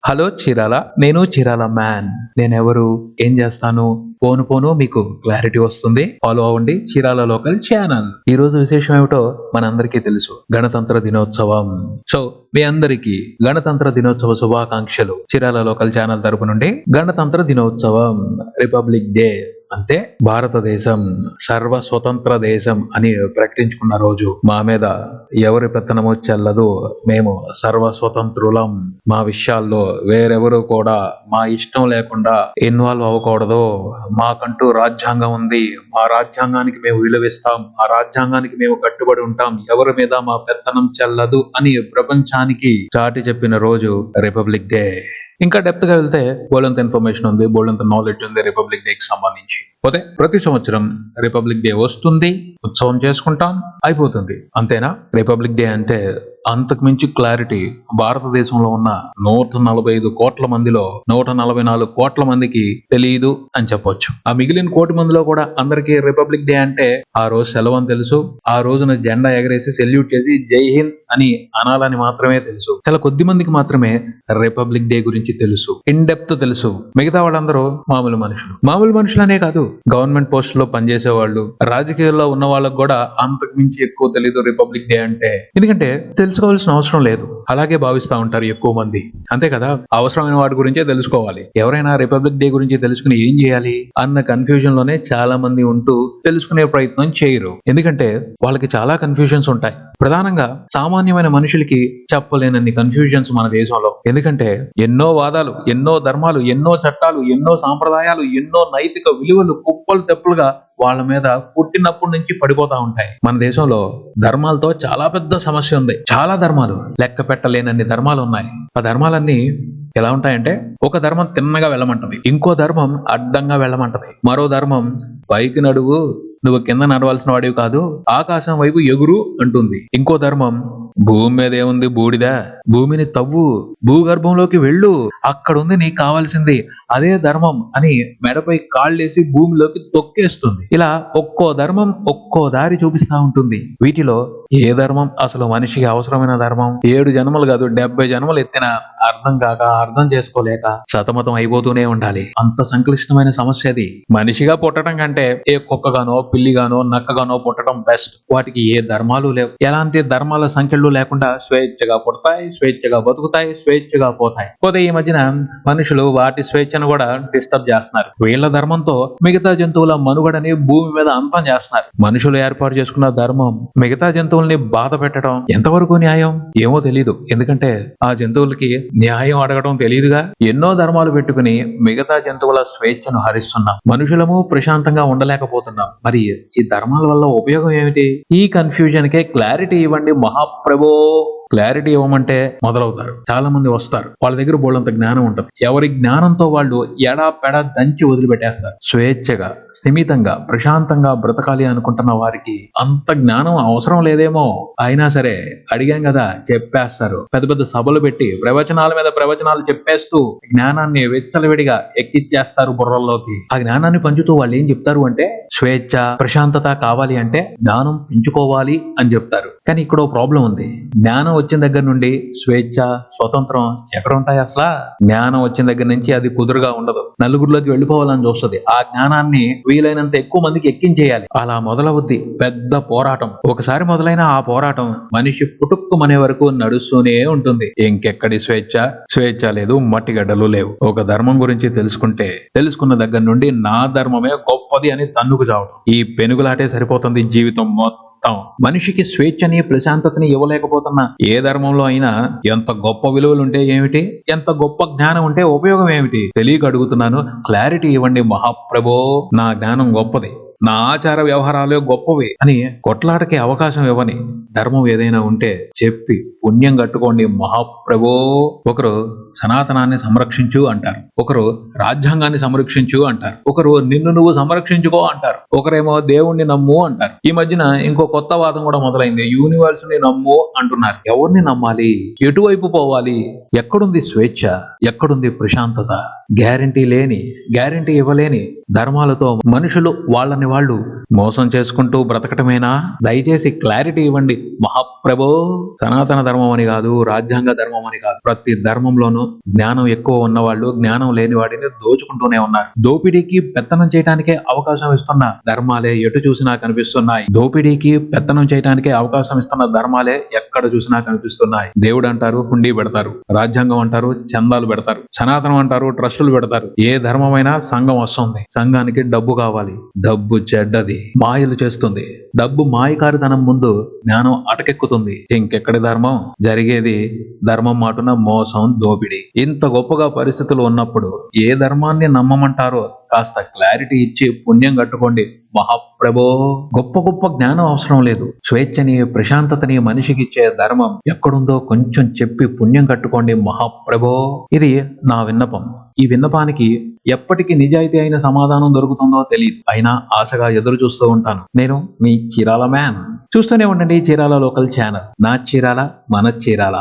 Hello Chirala, నేను Chirala man. నేనెవరు, ఏం చేస్తాను, పోను పోను మీకు క్లారిటీ వస్తుంది. ఫాలో అవ్వండి చీరాల లోకల్ ఛానల్. ఈ రోజు విశేషం ఏమిటో మనందరికీ తెలుసు, గణతంత్ర దినోత్సవం. సో మీ అందరికీ గణతంత్ర దినోత్సవ శుభాకాంక్షలు. చీరాల లోకల్ ఛానల్ తరపు నుండి గణతంత్ర దినోత్సవం, రిపబ్లిక్ డే అంటే భారతదేశం సర్వ స్వతంత్ర దేశం అని ప్రకటించుకున్న రోజు. మా మీద ఎవరి పెత్తనమో చెల్లదు, మేము సర్వ స్వతంత్రులం. మా విషయాల్లో వేరెవరు కూడా మా ఇష్టం లేకుండా ఇన్వాల్వ్ అవ్వకూడదు. మాకంటూ రాజ్యాంగం ఉంది, మా రాజ్యాంగానికి మేము విలువిస్తాం, ఆ రాజ్యాంగానికి మేము కట్టుబడి ఉంటాం, ఎవరి మీద మా పెత్తనం చెల్లదు అని ప్రపంచానికి చాటి చెప్పిన రోజు రిపబ్లిక్ డే. ఇంకా డెప్త్ గా వెళ్తే బోల్డంత ఇన్ఫర్మేషన్ ఉంది, బోల్డంత నాలెడ్జ్ ఉంది రిపబ్లిక్ డేకి సంబంధించి. పోతే ప్రతి సంవత్సరం రిపబ్లిక్ డే వస్తుంది, ఉత్సవం చేసుకుంటాం, అయిపోతుంది, అంతేనా? రిపబ్లిక్ డే అంటే అంతకు మించి క్లారిటీ భారతదేశంలో ఉన్న 145 కోట్ల మందిలో 144 కోట్ల మందికి తెలియదు అని చెప్పొచ్చు. ఆ మిగిలిన కోటి మందిలో కూడా అందరికీ రిపబ్లిక్ డే అంటే ఆ రోజు సెలవు అని తెలుసు, ఆ రోజున జెండా ఎగరేసి సెల్యూట్ చేసి జై హింద్ అని అనాలని మాత్రమే తెలుసు. చాలా కొద్ది మందికి మాత్రమే రిపబ్లిక్ డే గురించి తెలుసు, ఇన్ డెప్త్ తెలుసు. మిగతా వాళ్ళందరూ మామూలు మనుషులనే కాదు, గవర్నమెంట్ పోస్టుల్లో పనిచేసే వాళ్ళు, రాజకీయాల్లో ఉన్న వాళ్ళకు కూడా అంతకు మించి ఎక్కువ తెలియదు రిపబ్లిక్ డే అంటే. ఎందుకంటే తెలుసుకోవాల్సిన అవసరం లేదు, అలాగే భావిస్తూ ఉంటారు ఎక్కువ మంది, అంతే కదా? అవసరమైన వాటి గురించే తెలుసుకోవాలి. ఎవరైనా రిపబ్లిక్ డే గురించి తెలుసుకుని ఏం చేయాలి అన్న కన్ఫ్యూజన్ లోనే చాలా మంది ఉంటూ తెలుసుకునే ప్రయత్నం చేయరు. ఎందుకంటే వాళ్ళకి చాలా కన్ఫ్యూజన్స్ ఉంటాయి. ప్రధానంగా సామాన్యమైన మనుషులకి చెప్పలేనన్ని కన్ఫ్యూజన్స్ మన దేశంలో. ఎందుకంటే ఎన్నో వాదాలు, ఎన్నో ధర్మాలు, ఎన్నో చట్టాలు, ఎన్నో సాంప్రదాయాలు, ఎన్నో నైతిక విలువలు కుప్పలు తెప్పులుగా వాళ్ళ మీద పుట్టినప్పటి నుంచి పడిపోతా ఉంటాయి. మన దేశంలో ధర్మాలతో చాలా పెద్ద సమస్య ఉంది. చాలా ధర్మాలు, లెక్క పెట్టలేనన్ని ధర్మాలు ఉన్నాయి. ఆ ధర్మాలన్నీ ఎలా ఉంటాయంటే, ఒక ధర్మం తిన్నగా వెళ్ళమంటది, ఇంకో ధర్మం అడ్డంగా వెళ్ళమంటది, మరో ధర్మం పైకి నడువు, నువ్వు కింద నడవాల్సిన వాడివి కాదు, ఆకాశం వైపు ఎగురు అంటుంది. ఇంకో ధర్మం భూమి మీద ఏముంది బూడిద, భూమిని తవ్వు, భూగర్భంలోకి వెళ్ళు, అక్కడుంది నీకు కావాల్సింది, అదే ధర్మం అని మెడపై కాళ్ళేసి భూమిలోకి తొక్కేస్తుంది. ఇలా ఒక్కో ధర్మం ఒక్కో దారి చూపిస్తా ఉంటుంది. వీటిలో ఏ ధర్మం అసలు మనిషికి అవసరమైన ధర్మం? 7 జన్మలు కాదు 70 జన్మలు ఎత్తిన అర్థం కాక, అర్థం చేసుకోలేక సతమతం అయిపోతూనే ఉండాలి. అంత సంక్లిష్టమైన సమస్య అది. మనిషిగా పుట్టడం కంటే ఏ కుక్కగానో, పిల్లిగానో, నక్కగానో పుట్టడం బెస్ట్. వాటికి ఏ ధర్మాలు లేవు, ఎలాంటి ధర్మాల సంఖ్యలు లేకుండా స్వేచ్ఛగా పుడతాయి, స్వేచ్ఛగా బతుకుతాయి, స్వేచ్ఛగా పోతాయి. పోతే ఈ మధ్యన మనుషులు వాటి స్వేచ్ఛను కూడా డిస్టర్బ్ చేస్తున్నారు. వీళ్ళ ధర్మంతో మిగతా జంతువుల మనుగడని భూమి మీద అంతం చేస్తున్నారు. మనుషులు ఏర్పాటు చేసుకున్న ధర్మం మిగతా జంతువుల్ని బాధ పెట్టడం ఎంతవరకు న్యాయం ఏమో తెలీదు. ఎందుకంటే ఆ జంతువులకి న్యాయం అడగడం తెలియదుగా. ఎన్నో ధర్మాలు పెట్టుకుని మిగతా జంతువుల స్వేచ్ఛను హరిస్తున్నాం, మనుషులము ప్రశాంతంగా ఉండలేకపోతున్నాం. మరి ఈ ధర్మాల వల్ల ఉపయోగం ఏమిటి? ఈ కన్ఫ్యూజన్ కే క్లారిటీ ఇవ్వండి మహాప్రభో. క్లారిటీ ఇవ్వమంటే మొదలవుతారు, చాలా మంది వస్తారు, వాళ్ళ దగ్గర బోళ్ళంత జ్ఞానం ఉంటుంది. ఎవరి జ్ఞానంతో వాళ్ళు ఎడా పెడా దంచి వదిలిపెట్టేస్తారు. స్వేచ్ఛగా, స్థిమితంగా, ప్రశాంతంగా బ్రతకాలి అనుకుంటున్న వారికి అంత జ్ఞానం అవసరం లేదేమో. అయినా సరే అడిగాం కదా, చెప్పేస్తారు. పెద్ద పెద్ద సభలు పెట్టి ప్రవచనాల మీద ప్రవచనాలు చెప్పేస్తూ జ్ఞానాన్ని వెచ్చలవిడిగా ఎక్కిచ్చేస్తారు బుర్రల్లోకి. ఆ జ్ఞానాన్ని పంచుతూ వాళ్ళు ఏం చెప్తారు అంటే, స్వేచ్ఛ, ప్రశాంతత కావాలి అంటే జ్ఞానం పెంచుకోవాలి అని చెప్తారు. కానీ ఇక్కడ ఓ ప్రాబ్లం ఉంది. జ్ఞానం వచ్చిన దగ్గర నుండి స్వేచ్ఛ, స్వతంత్రం ఎక్కడ ఉంటాయి అసలు? జ్ఞానం వచ్చిన దగ్గర నుంచి అది కుదురుగా ఉండదు, నలుగురిలోకి వెళ్ళిపోవాలని చూస్తుంది. ఆ జ్ఞానాన్ని వీలైనంత ఎక్కువ మందికి ఎక్కించేయాలి. అలా మొదలవుద్ది పెద్ద పోరాటం. ఒకసారి మొదలైన ఆ పోరాటం మనిషి పుట్టుక్కుమనే వరకు నడుస్తూనే ఉంటుంది. ఇంకెక్కడి స్వేచ్ఛ లేదు, మట్టిగడ్డలు లేవు. ఒక ధర్మం గురించి తెలుసుకున్న దగ్గర నుండి నా ధర్మమే గొప్పది అని తన్నుకు చావడం, ఈ పెనుగులాటే సరిపోతుంది జీవితం మొత్తం. మనిషికి స్వేచ్ఛని, ప్రశాంతతని ఇవ్వలేకపోతున్న ఏ ధర్మంలో అయినా ఎంత గొప్ప విలువలుంటే ఏమిటి, ఎంత గొప్ప జ్ఞానం ఉంటే ఉపయోగం ఏమిటి? తెలియక అడుగుతున్నాను, క్లారిటీ ఇవ్వండి మహాప్రభో. నా జ్ఞానం గొప్పది, నా ఆచార వ్యవహారాలే గొప్పవి అని కొట్లాటకి అవకాశం ఇవ్వని ధర్మం ఏదైనా ఉంటే చెప్పి పుణ్యం కట్టుకోండి మహాప్రభో. ఒకరు సనాతనాన్ని సంరక్షించు అంటారు, ఒకరు రాజ్యాంగాన్ని సంరక్షించు అంటారు, ఒకరు నిన్ను నువ్వు సంరక్షించుకో అంటారు, ఒకరేమో దేవుణ్ణి నమ్ము అంటారు. ఈ మధ్యన ఇంకో కొత్త వాదం కూడా మొదలైంది, యూనివర్స్ ని నమ్ము అంటున్నారు. ఎవరిని నమ్మాలి? ఎటువైపు పోవాలి? ఎక్కడుంది స్వేచ్ఛ? ఎక్కడుంది ప్రశాంతత? గ్యారంటీ ఇవ్వలేని ధర్మాలతో మనుషులు వాళ్ళని వాళ్ళు మోసం చేసుకుంటూ బ్రతకటమేనా? దయచేసి క్లారిటీ ఇవ్వండి మహాప్రభో. సనాతన ధర్మం అని కాదు, రాజ్యాంగ ధర్మం అని కాదు, ప్రతి ధర్మంలోనూ జ్ఞానం ఎక్కువ ఉన్నవాళ్ళు జ్ఞానం లేని వాడిని దోచుకుంటూనే ఉన్నారు. దోపిడీకి పెత్తనం చేయడానికే అవకాశం ఇస్తున్న ధర్మాలే ఎటు చూసినా కనిపిస్తున్నాయి. దోపిడీకి పెత్తనం చేయడానికే అవకాశం ఇస్తున్న ధర్మాలే ఎక్కడ చూసినా కనిపిస్తున్నాయి. దేవుడు అంటారు హుండీ పెడతారు, రాజ్యాంగం అంటారు చందాలు పెడతారు, సనాతనం అంటారు ట్రస్టులు పెడతారు. ఏ ధర్మమైనా సంఘం వస్తుంది. సంఘానికి డబ్బు కావాలి. డబ్బు చెడ్డది, మాయలు చేస్తుంది. డబ్బు మాయకారితనం ముందు జ్ఞానం అటకెక్కుతుంది. ఇంకెక్కడి ధర్మం? జరిగేది ధర్మం మాటున మోసం, దోపిడీ. ఇంత గొప్పగా పరిస్థితులు ఉన్నప్పుడు ఏ ధర్మాన్ని నమ్మమంటారో కాస్త క్లారిటీ ఇచ్చి పుణ్యం కట్టుకోండి మహాప్రభో. గొప్ప గొప్ప జ్ఞానం అవసరం లేదు. స్వేచ్ఛని, ప్రశాంతతని మనిషికి ఇచ్చే ధర్మం ఎక్కడుందో కొంచెం చెప్పి పుణ్యం కట్టుకోండి మహాప్రభో. ఇది నా విన్నపం. ఈ విన్నపానికి ఎప్పటికి నిజాయితీ అయిన సమాధానం దొరుకుతుందో తెలియదు. అయినా ఆశగా ఎదురు చూస్తూ ఉంటాను. నేను మీ చీరాల మ్యాన్. చూస్తూనే ఉండండి చీరాల లోకల్ ఛానల్. నా చీరాల, మన చీరాల.